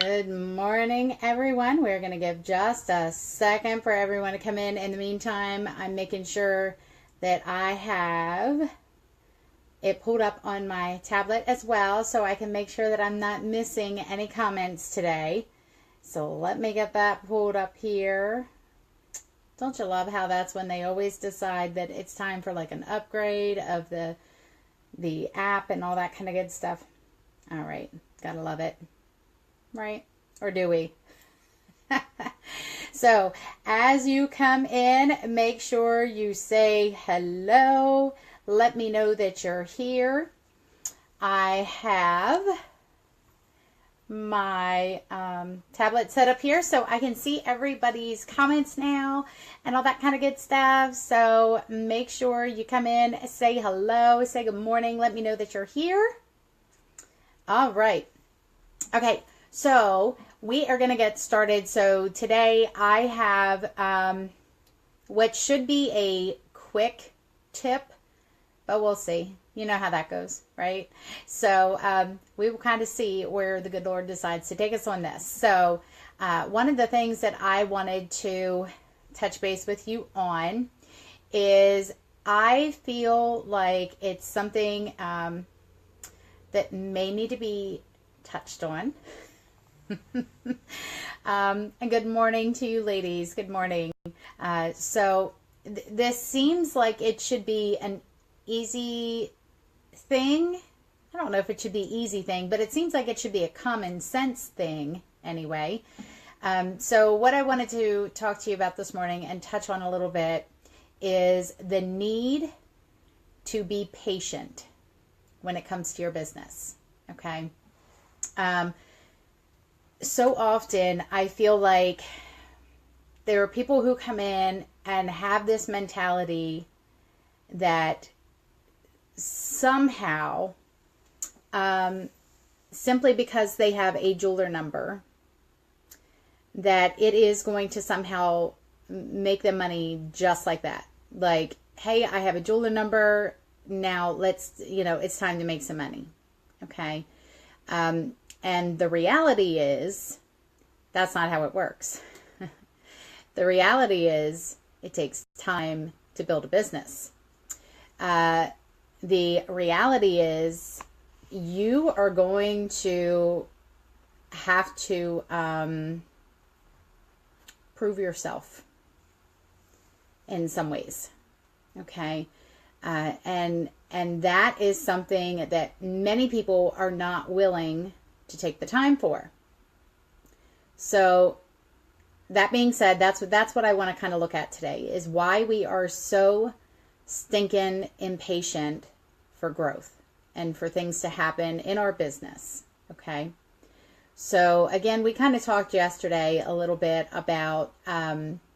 Good morning, everyone. We're going to give just a second for everyone to come in. In the meantime, I'm making sure that I have it pulled up on my tablet as well, so I can make sure that I'm not missing any comments today. So let me get that pulled up here. Don't you love how that's when they always decide that it's time for like an upgrade of the app and all that kind of good stuff? All right, gotta love it. Right? Or do we? So, as you come in, make sure you say hello. Let me know that you're here. I have my tablet set up here so I can see everybody's comments now and all that kind of good stuff. So, make sure you come in, say hello, say good morning, let me know that you're here. All right. Okay. So we are going to get started. So today I have what should be a quick tip, but we'll see. You know how that goes, right? So we will kind of see where the good Lord decides to take us on this. So one of the things that I wanted to touch base with you on is I feel like it's something that may need to be touched on. And good morning to you ladies. Good morning. So this seems like it should be an easy thing. I don't know if it should be easy thing, but it seems like it should be a common sense thing anyway. So what I wanted to talk to you about this morning and touch on a little bit is the need to be patient when it comes to your business. Okay. So often I feel like there are people who come in and have this mentality that somehow, simply because they have a jeweler number, that it is going to somehow make them money just like that. Like, hey, I have a jeweler number. Now let's, it's time to make some money. Okay. And the reality is, that's not how it works. The reality is, it takes time to build a business. The reality is, you are going to have to prove yourself in some ways. Okay? And that is something that many people are not willing to take the time for. So that being said, that's what I want to kind of look at today, is why we are so stinking impatient for growth and for things to happen in our business. Okay. So again, we kind of talked yesterday a little bit about the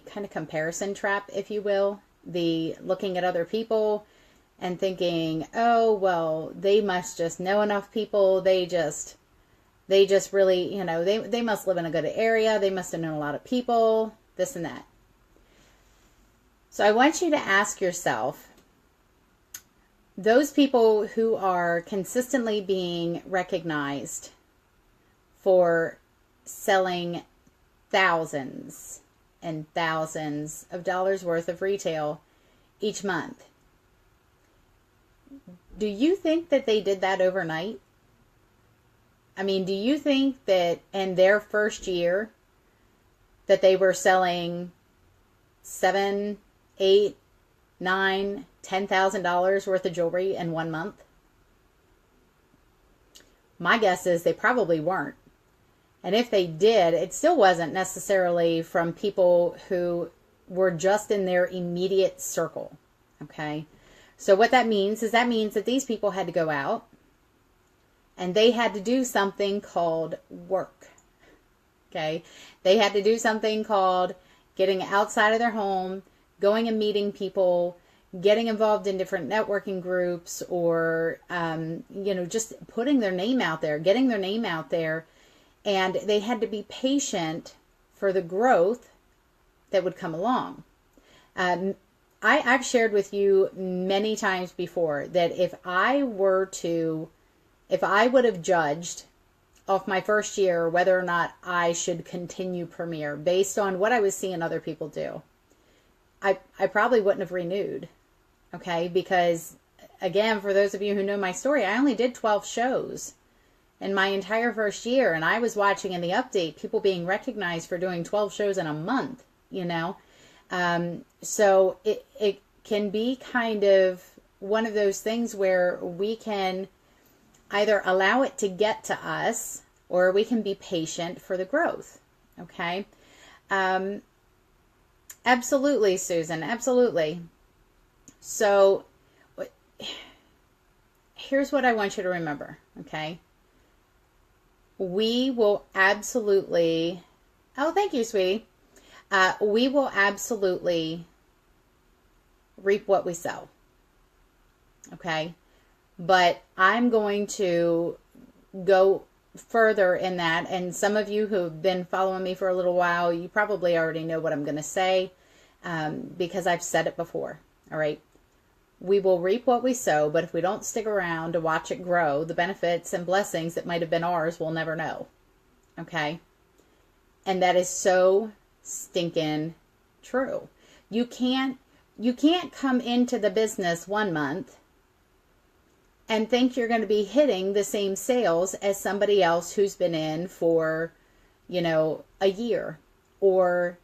kind of comparison trap, if you will, the looking at other people and thinking, oh, well, they must just know enough people. They just really, they must live in a good area. They must have known a lot of people, this and that. So I want you to ask yourself, those people who are consistently being recognized for selling thousands and thousands of dollars worth of retail each month, do you think that they did that overnight? I mean, do you think that in their first year that they were selling $7,000, $8,000, $9,000, $10,000 worth of jewelry in 1 month? My guess is they probably weren't. And if they did, it still wasn't necessarily from people who were just in their immediate circle. Okay? So what that means is that these people had to go out and they had to do something called work. Okay? They had to do something called getting outside of their home, going and meeting people, getting involved in different networking groups, or, just putting their name out there, getting their name out there. And they had to be patient for the growth that would come along. I've shared with you many times before that if I were to if I would have judged off my first year whether or not I should continue Premier based on what I was seeing other people do, I probably wouldn't have renewed. Okay, because again, for those of you who know my story, I only did 12 shows in my entire first year, and I was watching in the update people being recognized for doing 12 shows in a month, you know. So it can be kind of one of those things where we can either allow it to get to us, or we can be patient for the growth. Okay. Absolutely, Susan. Absolutely. So here's what I want you to remember. Okay. We will absolutely, oh, thank you, sweetie. We will absolutely reap what we sow. Okay. But I'm going to go further in that. And some of you who've been following me for a little while, you probably already know what I'm going to say, because I've said it before. All right. We will reap what we sow, but if we don't stick around to watch it grow, the benefits and blessings that might have been ours, we'll never know. Okay. And that is so stinking true. You can't come into the business one month and think you're going to be hitting the same sales as somebody else who's been in for, you know, a year or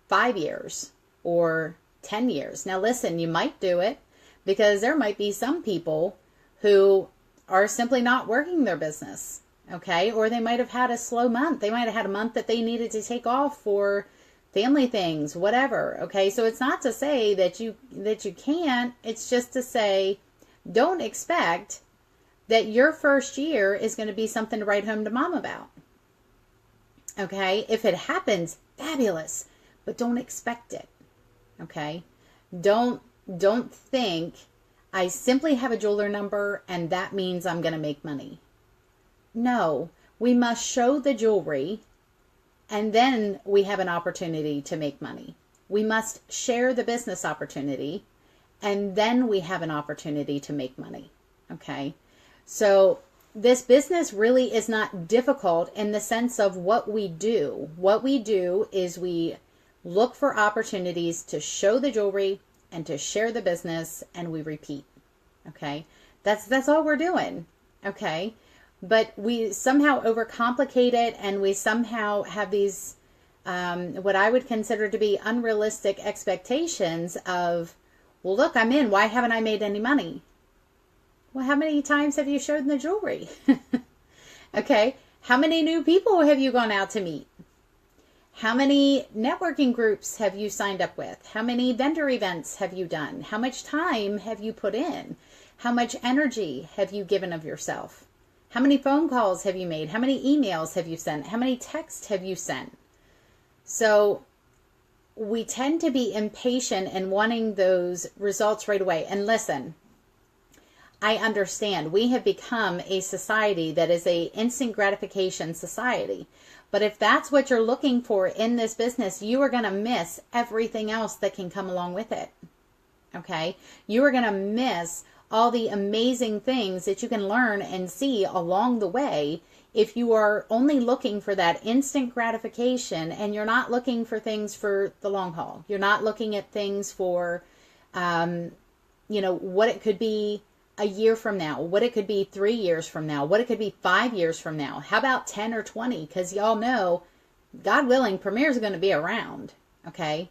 5 years or 10 years. Now listen, you might do it because there might be some people who are simply not working their business. Okay. Or they might have had a slow month. They might have had a month that they needed to take off for family things, whatever. Okay. So it's not to say that you can't, it's just to say, don't expect that your first year is going to be something to write home to mom about. Okay. If it happens, fabulous, but don't expect it. Okay. Don't think I simply have a jeweler number and that means I'm going to make money. No, we must show the jewelry and then we have an opportunity to make money. We must share the business opportunity and then we have an opportunity to make money. Okay. So this business really is not difficult in the sense of what we do. What we do is we look for opportunities to show the jewelry and to share the business, and we repeat. Okay. That's all we're doing. Okay. But we somehow overcomplicate it, and we somehow have these, what I would consider to be unrealistic expectations of, well, look, I'm in. Why haven't I made any money? Well, how many times have you showed the jewelry? Okay. How many new people have you gone out to meet? How many networking groups have you signed up with? How many vendor events have you done? How much time have you put in? How much energy have you given of yourself? How many phone calls have you made? How many emails have you sent? How many texts have you sent? So we tend to be impatient and wanting those results right away. And listen, I understand we have become a society that is a instant gratification society. But if that's what you're looking for in this business, you are going to miss everything else that can come along with it. Okay? You are going to miss all the amazing things that you can learn and see along the way if you are only looking for that instant gratification and you're not looking for things for the long haul. You're not looking at things for, what it could be a year from now, what it could be 3 years from now, what it could be 5 years from now. How about 10 or 20? Because y'all know, God willing, Premier is going to be around. Okay.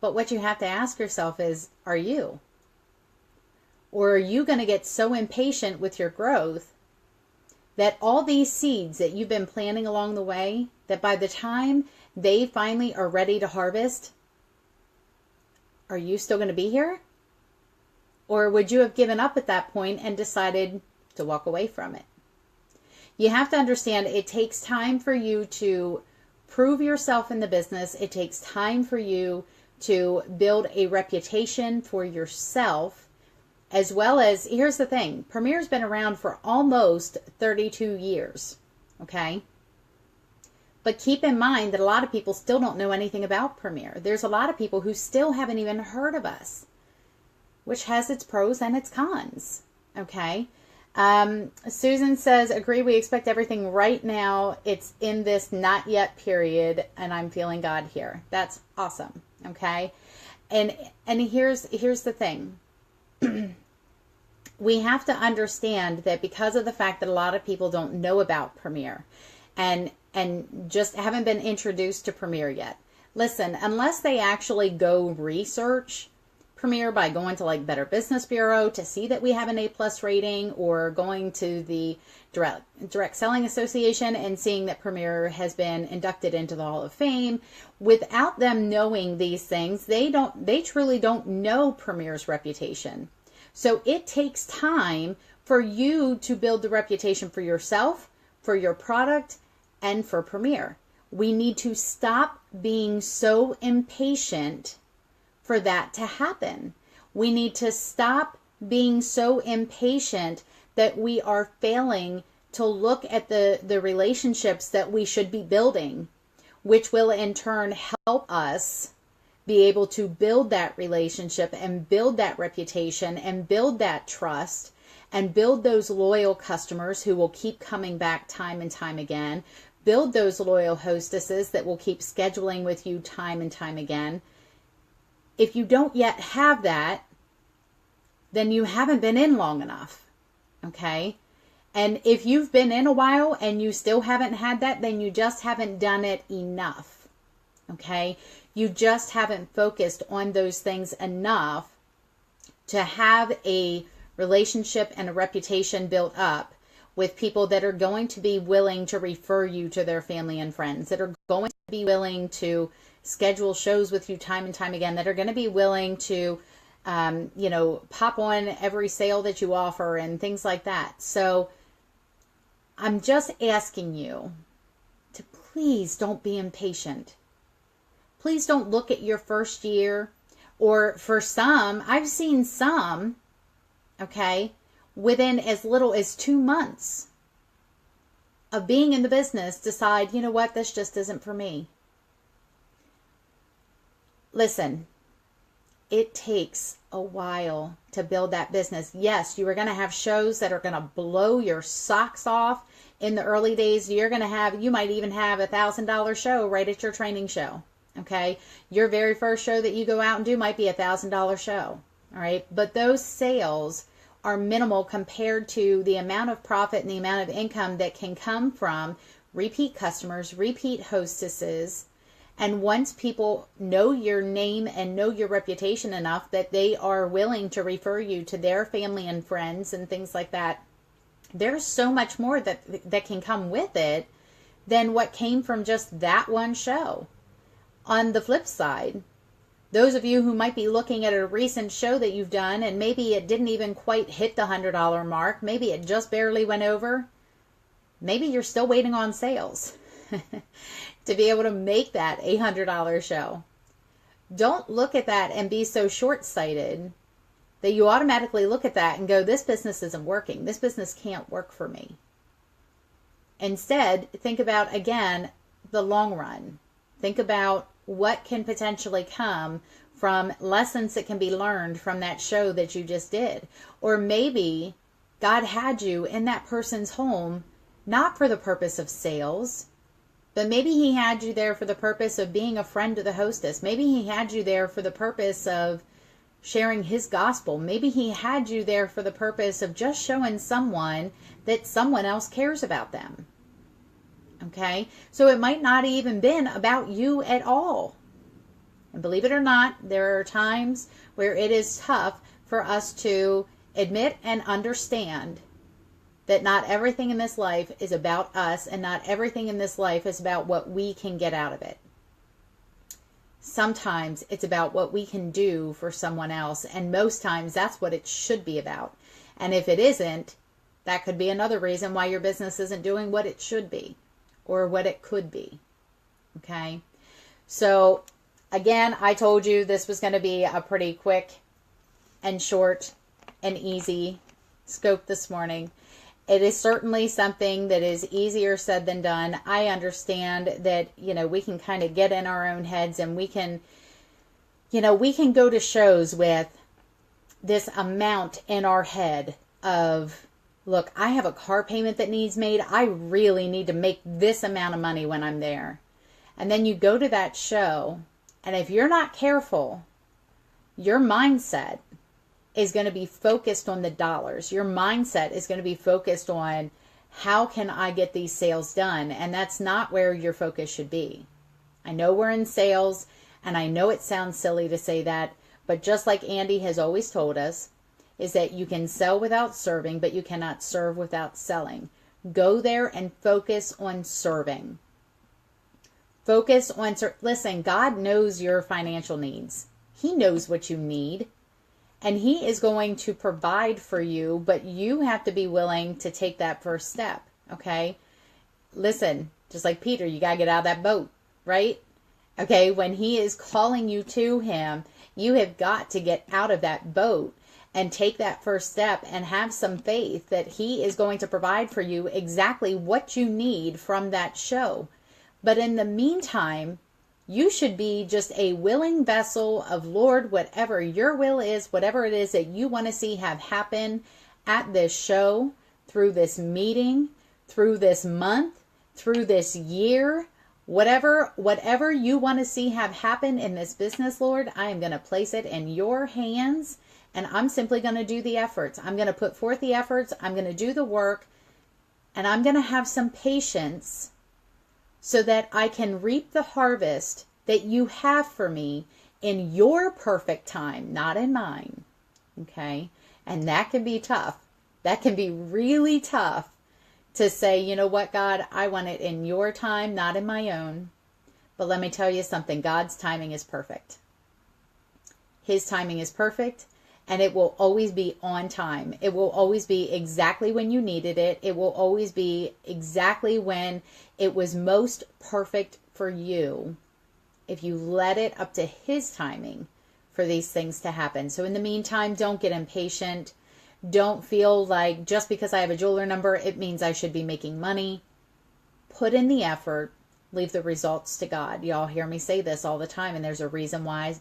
But what you have to ask yourself is, are you? Or are you going to get so impatient with your growth that all these seeds that you've been planting along the way, that by the time they finally are ready to harvest, are you still going to be here? Or would you have given up at that point and decided to walk away from it? You have to understand it takes time for you to prove yourself in the business. It takes time for you to build a reputation for yourself, as well as, here's the thing, Premier's been around for almost 32 years, okay? But keep in mind that a lot of people still don't know anything about Premier. There's a lot of people who still haven't even heard of us, which has its pros and its cons, okay? Susan says, agree, we expect everything right now. It's in this not yet period, and I'm feeling God here. That's awesome. Okay. And here's the thing. We have to understand that because of the fact that a lot of people don't know about Premier and just haven't been introduced to Premier yet. Listen, unless they actually go research Premier by going to like Better Business Bureau to see that we have an A+ rating, or going to the Direct Selling Association and seeing that Premier has been inducted into the Hall of Fame, without them knowing these things, they truly don't know Premier's reputation. So it takes time for you to build the reputation for yourself, for your product, and for Premier. We need to stop being so impatient for that to happen. We need to stop being so impatient that we are failing to look at the relationships that we should be building, which will in turn help us be able to build that relationship and build that reputation and build that trust and build those loyal customers who will keep coming back time and time again. Build those loyal hostesses that will keep scheduling with you time and time again. If you don't yet have that, then you haven't been in long enough. Okay? And if you've been in a while and you still haven't had that, then you just haven't done it enough. Okay? You just haven't focused on those things enough to have a relationship and a reputation built up with people that are going to be willing to refer you to their family and friends, that are going to be willing to schedule shows with you time and time again, that are going to be willing to, pop on every sale that you offer and things like that. So I'm just asking you to please don't be impatient. Please don't look at your first year, or for some, I've seen some, okay, within as little as 2 months of being in the business, decide, you know what, this just isn't for me. Listen, it takes a while to build that business. Yes, you are going to have shows that are going to blow your socks off in the early days. You might even have $1,000 show right at your training show. Okay. Your very first show that you go out and do might be $1,000 show. All right. But those sales are minimal compared to the amount of profit and the amount of income that can come from repeat customers, repeat hostesses. And once people know your name and know your reputation enough that they are willing to refer you to their family and friends and things like that, there's so much more that can come with it than what came from just that one show. On the flip side, those of you who might be looking at a recent show that you've done and maybe it didn't even quite hit the $100 mark, maybe it just barely went over, maybe you're still waiting on sales to be able to make that $100 show. Don't look at that and be so short-sighted that you automatically look at that and go, this business isn't working. This business can't work for me. Instead, think about, again, the long run. Think about what can potentially come from lessons that can be learned from that show that you just did. Or maybe God had you in that person's home not for the purpose of sales, but maybe he had you there for the purpose of being a friend to the hostess. Maybe he had you there for the purpose of sharing his gospel. Maybe he had you there for the purpose of just showing someone that someone else cares about them. Okay? So it might not even been about you at all. And believe it or not, there are times where it is tough for us to admit and understand that not everything in this life is about us, and not everything in this life is about what we can get out of it. Sometimes it's about what we can do for someone else, and most times that's what it should be about. And if it isn't, that could be another reason why your business isn't doing what it should be or what it could be. Okay? So, again, I told you this was going to be a pretty quick and short and easy scope this morning. It is certainly something that is easier said than done. I understand that, we can kind of get in our own heads, and we can go to shows with this amount in our head of look, I have a car payment that needs made. I really need to make this amount of money when I'm there. And then you go to that show, and if you're not careful, your mindset is going to be focused on the dollars. Your mindset is going to be focused on how can I get these sales done? And that's not where your focus should be. I know we're in sales, and I know it sounds silly to say that, but just like Andy has always told us, is that you can sell without serving, but you cannot serve without selling. Go there and focus on serving. Focus on, listen, God knows your financial needs. He knows what you need, and He is going to provide for you, but you have to be willing to take that first step, okay? Listen, just like Peter, you got to get out of that boat, right? Okay, when He is calling you to Him, you have got to get out of that boat and take that first step and have some faith that He is going to provide for you exactly what you need from that show. But in the meantime, you should be just a willing vessel of, Lord, whatever your will is, whatever it is that you want to see have happen at this show, through this meeting, through this month, through this year, whatever you want to see have happen in this business, Lord, I am going to place it in your hands, and I'm simply going to do the efforts. I'm going to put forth the efforts. I'm going to do the work, and I'm going to have some patience so that I can reap the harvest that you have for me in your perfect time, not in mine. Okay? And that can be tough. That can be really tough to say, you know what, God, I want it in your time, not in my own. But let me tell you something. God's timing is perfect. His timing is perfect, and it will always be on time. It will always be exactly when you needed it. It will always be exactly when it was most perfect for you, if you let it up to His timing for these things to happen. So in the meantime, don't get impatient. Don't feel like just because I have a jeweler number, it means I should be making money. Put in the effort. Leave the results to God. Y'all hear me say this all the time, and there's a reason why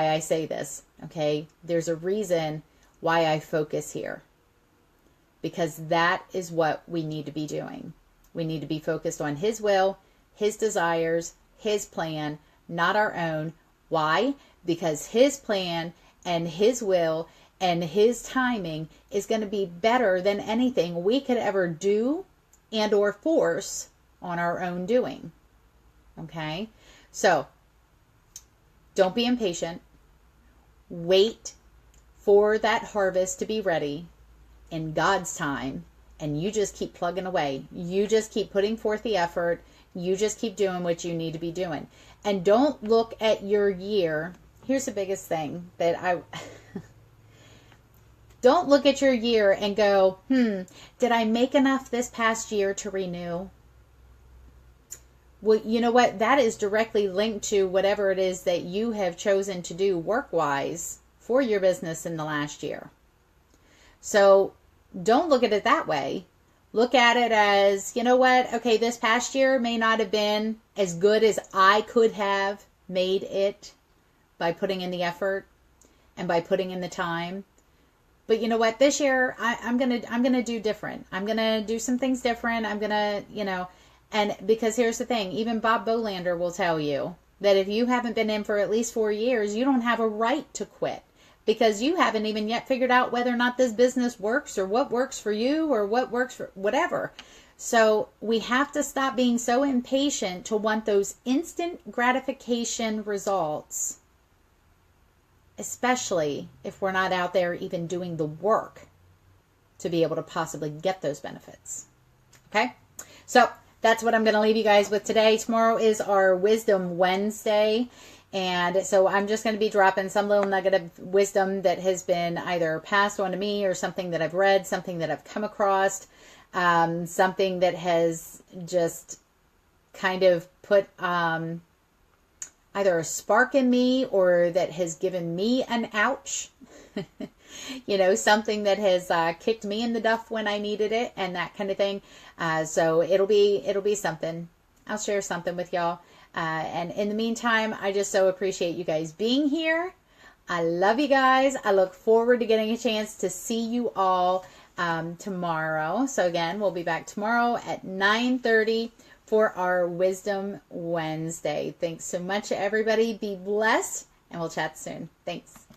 I say this. Okay? There's a reason why I focus here. Because that is what we need to be doing. We need to be focused on His will, His desires, His plan, not our own. Why? Because His plan and His will and His timing is going to be better than anything we could ever do and or force on our own doing. Okay? So, don't be impatient. Wait for that harvest to be ready in God's time, and you just keep plugging away. You just keep putting forth the effort. You just keep doing what you need to be doing. And don't look at your year. Here's the biggest thing that don't look at your year and go, did I make enough this past year to renew? Well, you know what? That is directly linked to whatever it is that you have chosen to do work-wise for your business in the last year. So don't look at it that way. Look at it as, you know what? Okay, this past year may not have been as good as I could have made it by putting in the effort and by putting in the time. But you know what? This year I'm gonna do different. I'm gonna do some things different. I'm gonna, and because here's the thing, even Bob Bolander will tell you that if you haven't been in for at least 4 years, you don't have a right to quit. Because you haven't even yet figured out whether or not this business works, or what works for you, or what works for whatever. So we have to stop being so impatient to want those instant gratification results, especially if we're not out there even doing the work to be able to possibly get those benefits. Okay? So that's what I'm going to leave you guys with today. Tomorrow is our Wisdom Wednesday. And so I'm just going to be dropping some little nugget of wisdom that has been either passed on to me, or something that I've read, something that I've come across, something that has just kind of put either a spark in me, or that has given me an ouch. Something that has kicked me in the duff when I needed it, and that kind of thing. So it'll be something. I'll share something with y'all. And in the meantime, I just so appreciate you guys being here. I love you guys. I look forward to getting a chance to see you all tomorrow. So again, we'll be back tomorrow at 9:30 for our Wisdom Wednesday. Thanks so much, everybody. Be blessed, and we'll chat soon. Thanks.